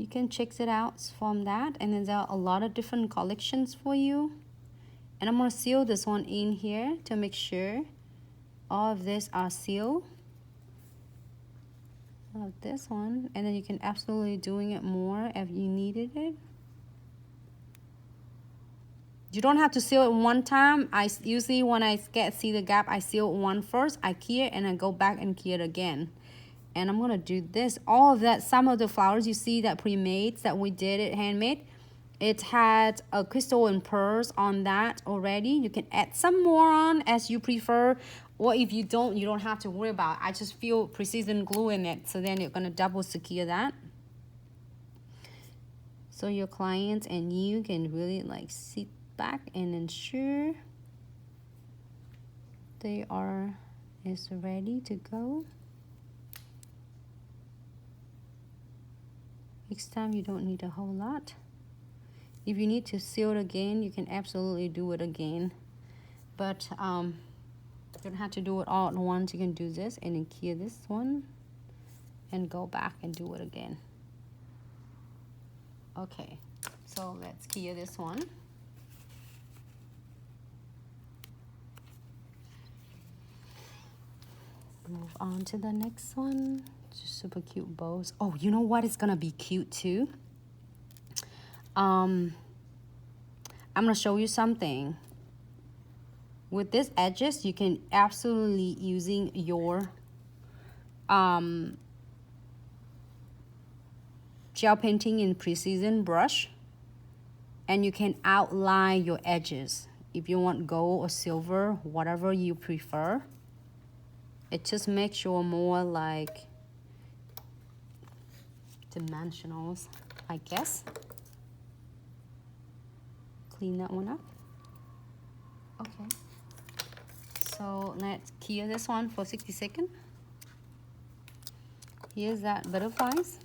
You can check it out from that, and then there are a lot of different collections for you. And I'm going to seal this one in here to make sure all of this are sealed. Of this one, and then you can absolutely doing it more if you needed it. You don't have to seal it one time. I usually, when I see the gap, I seal one first, I key it, and I go back and key it again. And I'm gonna do this. All of that, some of the flowers you see that pre-made that we did it handmade, it had a crystal and pearls on that already. You can add some more on as you prefer, or if you don't have to worry about it. I just feel precision glue in it, so then you're gonna double secure that. So your clients and you can really like sit back and ensure they are ready to go. Next time you don't need a whole lot. If you need to seal it again, you can absolutely do it again. But you don't have to do it all at once. You can do this and then key this one and go back and do it again. Okay, so let's key this one. Move on to the next one. Just super cute bows. Oh, you know what is gonna be cute too? I'm gonna show you something. With these edges, you can absolutely using your gel painting in precision brush, and you can outline your edges. If you want gold or silver, whatever you prefer. It just makes you more like dimensionals, I guess. Clean that one up. Okay. So let's key this one for 60 seconds. Here's that butterflies.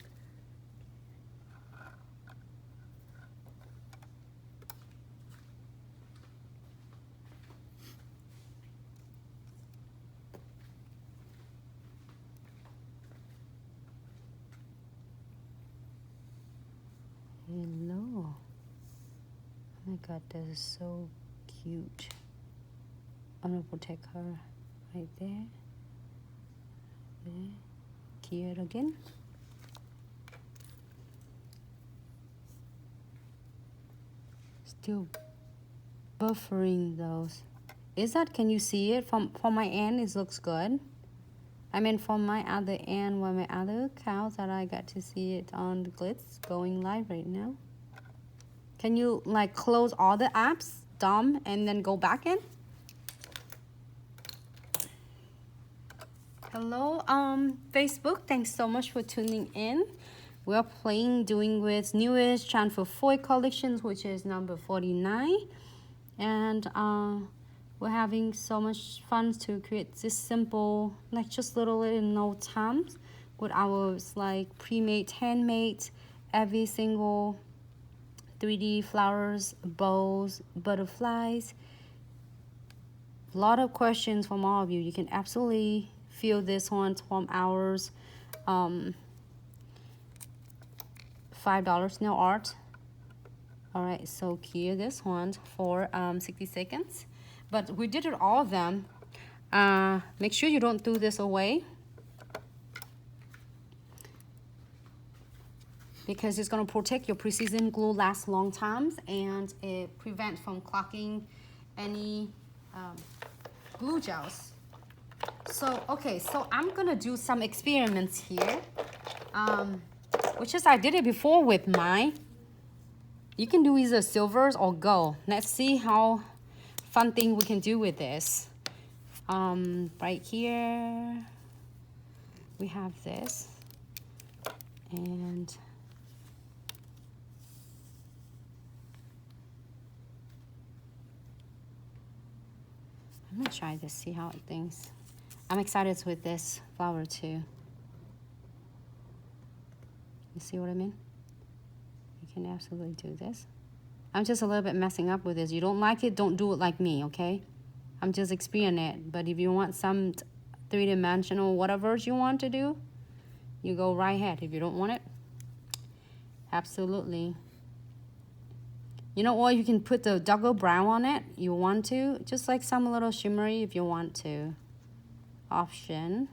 Hello. Oh my god, this is so cute. I'm gonna protect her right there. There. Key it again. Still buffering those. Is that, can you see it? From my end, it looks good. I mean, from my other end, where my other accounts that I got to see it on the Glitz going live right now. Can you like close all the apps, dumb, and then go back in? Hello, Facebook. Thanks so much for tuning in. We're doing with newest transfer foil collections, which is number 49, and we're having so much fun to create this simple, like just little in no time, with our like pre-made, handmade, every single 3D flowers, bows, butterflies. A lot of questions from all of you. You can absolutely feel this one from ours. $5 nail art. All right, so cue this one for 60 seconds. But we did it all of them. Make sure you don't throw this away, because it's going to protect your precision glue, last long times, and it prevents from clogging any glue gels. So okay, so I'm gonna do some experiments here, which is I did it before with mine. You can do either silvers or gold. Let's see how fun thing we can do with this. Right here we have this, and I'm gonna try to see how it thinks. I'm excited with this flower too. You see what I mean? You can absolutely do this. I'm just a little bit messing up with this. You don't like it, don't do it like me, okay? I'm just experiencing it. But if you want some three-dimensional whatever you want to do, you go right ahead. If you don't want it, Absolutely. You know, or you can put the darker brown on it. You want to, just like some little shimmery if you want to. Option.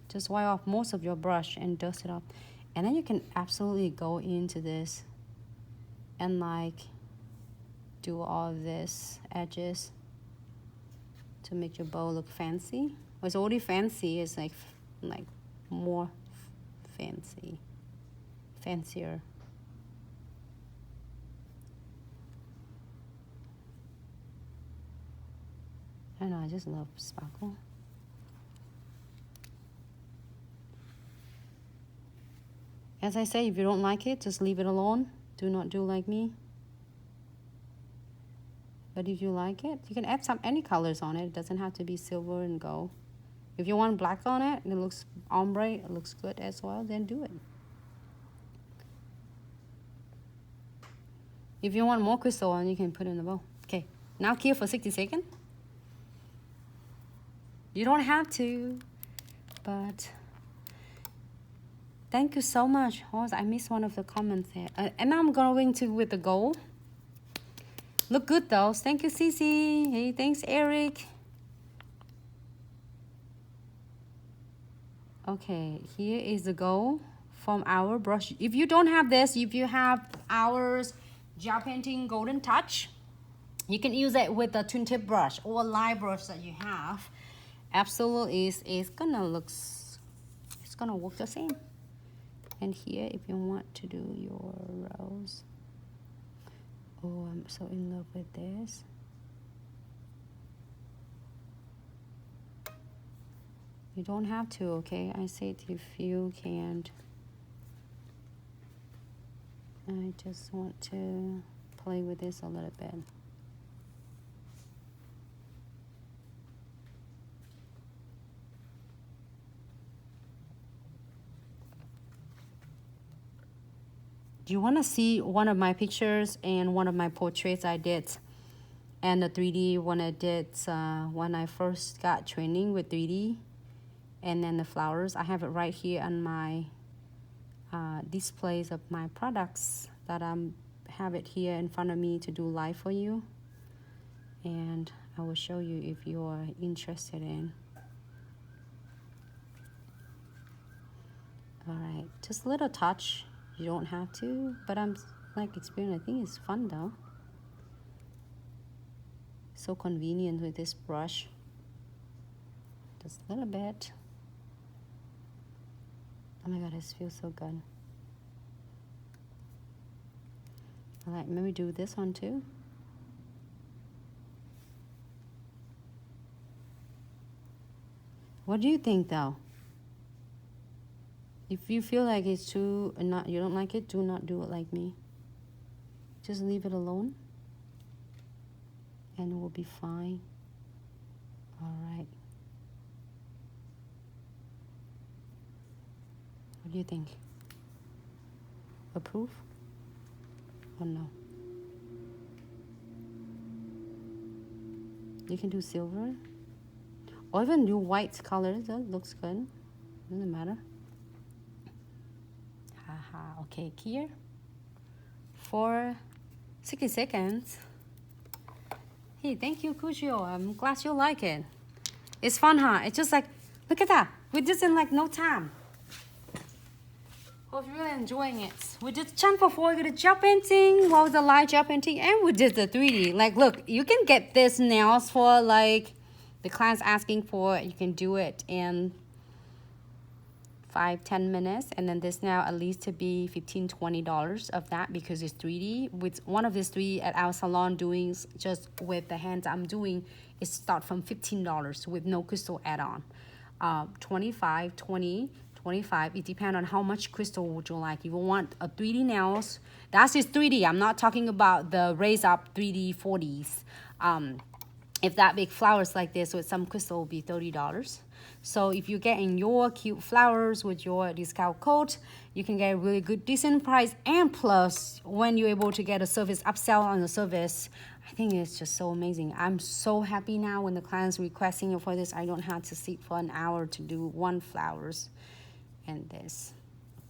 Just wipe off most of your brush and dust it off. And then you can absolutely go into this and like do all this edges to make your bow look fancy. What's already fancy is like more fancy, fancier. I don't know, I just love sparkle. As I say, if you don't like it, just leave it alone. Do not do like me. But if you like it, you can add any colors on it. It doesn't have to be silver and gold. If you want black on it and it looks ombre, it looks good as well, then do it. If you want more crystal on, you can put it in the bowl. Okay, now cure for 60 seconds. You don't have to, but thank you so much. Oh, I missed one of the comments there. And now I'm going to with the gold. Look good though. Thank you, Cece. Hey, thanks, Eric. Okay, here is the gold from our brush. If you don't have this, if you have ours gel painting golden touch, you can use it with a twin tip brush or live brush that you have. Absolutely, it's gonna work the same. And here, if you want to do your rose. Oh, I'm so in love with this. You don't have to, okay? I said if you can't. I just want to play with this a little bit. Do you want to see one of my pictures and one of my portraits I did? And the 3D one I did when I first got training with 3D. And then the flowers, I have it right here on my displays of my products that I have it here in front of me to do live for you. And I will show you if you are interested in. All right, just a little touch. You don't have to, but I'm like experiencing. I think it's fun though. So convenient with this brush. Just a little bit. Oh my God, this feels so good. All right, maybe do this one too. What do you think though? If you feel like it's too, you don't like it, do not do it like me. Just leave it alone and it will be fine. All right. What do you think? Approve or no? You can do silver or even do white color. That looks good. Doesn't matter. Haha. Okay, here for 60 seconds. Hey, thank you, Cuccio. I'm glad you like it. It's fun, huh? It's just like, look at that. We did it in like no time. Hope you're really enjoying it. We did chunk before, we did gel painting, what was the light gel painting, and we did the 3D. Like, look, you can get this nails for like the client's asking for. You can do it in 5-10 minutes, and then this now at least to be $15-20 of that because it's 3D. With one of these 3 at our salon doing just with the hands I'm doing, it start from $15 with no crystal add-on. 25, 20, 25. It depends on how much crystal would you like. If you want a 3D nails, that's just 3D. I'm not talking about the raise up 3D 40s. If that big flowers like this with some crystal will be $30. So if you're getting your cute flowers with your discount code, you can get a really good decent price, and plus when you're able to get a service upsell on the service, I think it's just so amazing. I'm so happy now when the client's requesting it for this. I don't have to sit for an hour to do one flowers and this.